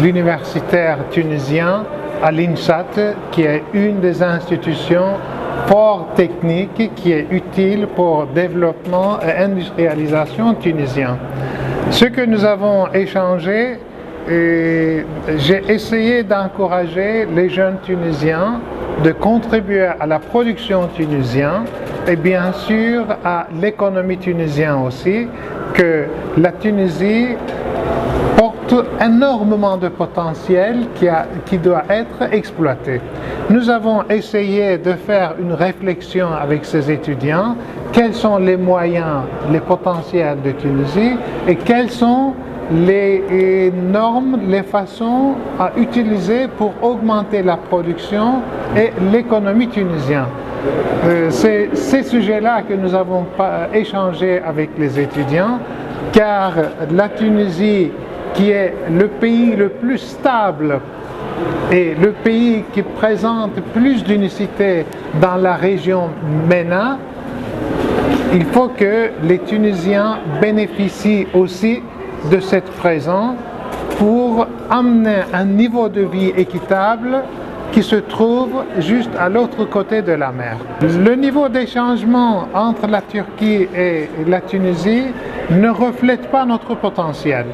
L'universitaire tunisien à l'INSHAT, qui est une des institutions fort techniques qui est utile pour le développement et industrialisation tunisien. Ce que nous avons échangé, j'ai essayé d'encourager les jeunes Tunisiens de contribuer à la production tunisienne et bien sûr à l'économie tunisienne aussi, que la Tunisie porte énormément de potentiel qui doit être exploité. Nous avons essayé de faire une réflexion avec ces étudiants, quels sont les moyens, les potentiels de Tunisie et quelles sont les normes, les façons à utiliser pour augmenter la production et l'économie tunisienne. C'est ces sujets-là que nous avons échangé avec les étudiants, car la Tunisie, qui est le pays le plus stable et le pays qui présente plus d'unicité dans la région MENA, il faut que les Tunisiens bénéficient aussi de cette présence pour amener un niveau de vie équitable qui se trouve juste à l'autre côté de la mer. Le niveau d'échangement entre la Turquie et la Tunisie ne reflète pas notre potentiel.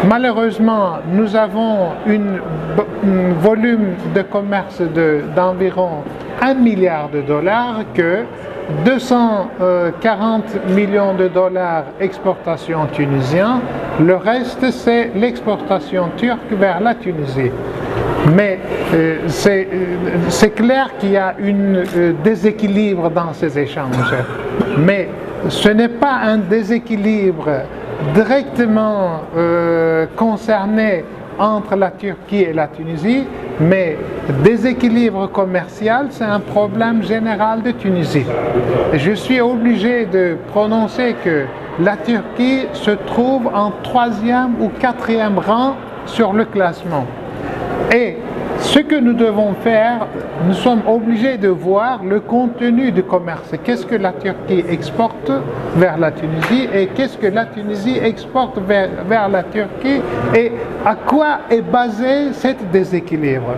Malheureusement, nous avons un volume de commerce d'environ 1 milliard de dollars que 240 millions de dollars exportation tunisienne, le reste c'est l'exportation turque vers la Tunisie. Mais c'est clair qu'il y a un déséquilibre dans ces échanges. Mais ce n'est pas un déséquilibre directement concerné entre la Turquie et la Tunisie, mais déséquilibre commercial, c'est un problème général de Tunisie. Je suis obligé de prononcer que la Turquie se trouve en 3e ou 4e rang sur le classement. Et ce que nous devons faire, nous sommes obligés de voir le contenu du commerce. Qu'est-ce que la Turquie exporte vers la Tunisie et qu'est-ce que la Tunisie exporte vers la Turquie et à quoi est basé cet déséquilibre.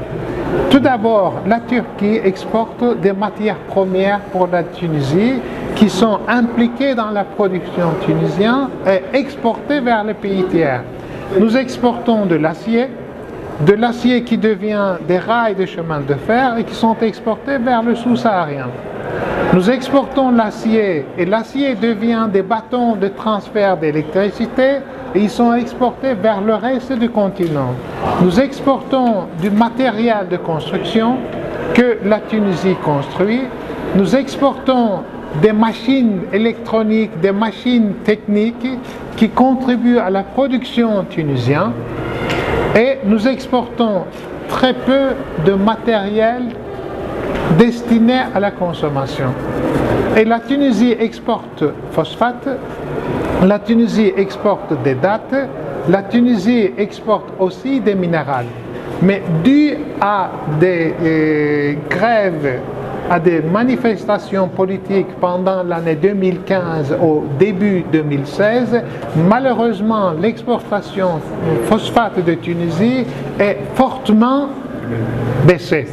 Tout d'abord, la Turquie exporte des matières premières pour la Tunisie qui sont impliquées dans la production tunisienne et exportées vers les pays tiers. Nous exportons de l'acier qui devient des rails de chemin de fer et qui sont exportés vers le sous-saharien. Nous exportons l'acier et l'acier devient des bâtons de transfert d'électricité et ils sont exportés vers le reste du continent. Nous exportons du matériel de construction que la Tunisie construit. Nous exportons des machines électroniques, des machines techniques qui contribuent à la production tunisienne. Et nous exportons très peu de matériel destiné à la consommation. Et la Tunisie exporte phosphate, la Tunisie exporte des dattes, la Tunisie exporte aussi des minéraux. Mais dû à des grèves, à des manifestations politiques pendant l'année 2015 au début 2016, malheureusement l'exportation phosphate de Tunisie est fortement baissée.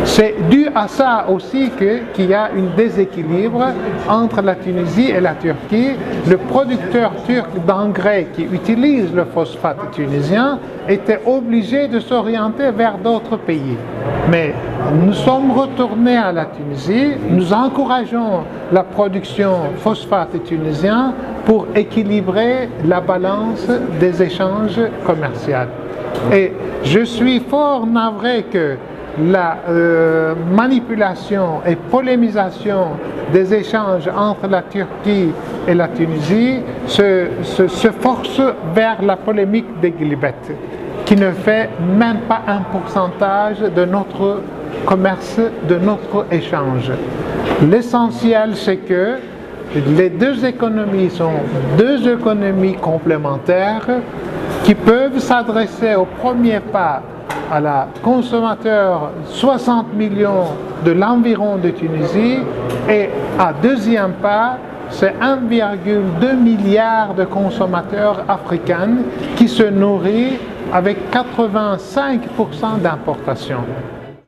C'est dû à ça aussi qu'il y a un déséquilibre entre la Tunisie et la Turquie. Le producteur turc d'engrais qui utilise le phosphate tunisien était obligé de s'orienter vers d'autres pays. Mais nous sommes retournés à la Tunisie, nous encourageons la production phosphate tunisien pour équilibrer la balance des échanges commerciaux. Et je suis fort navré que la manipulation et polémisation des échanges entre la Turquie et la Tunisie se force vers la polémique des Guilbet, qui ne fait même pas un pourcentage de notre commerce, de notre échange. L'essentiel, c'est que les deux économies sont deux économies complémentaires qui peuvent s'adresser au premier pas à la consommateur 60 millions de l'environ de Tunisie et à deuxième pas c'est 1,2 milliard de consommateurs africains qui se nourrissent avec 85% d'importation.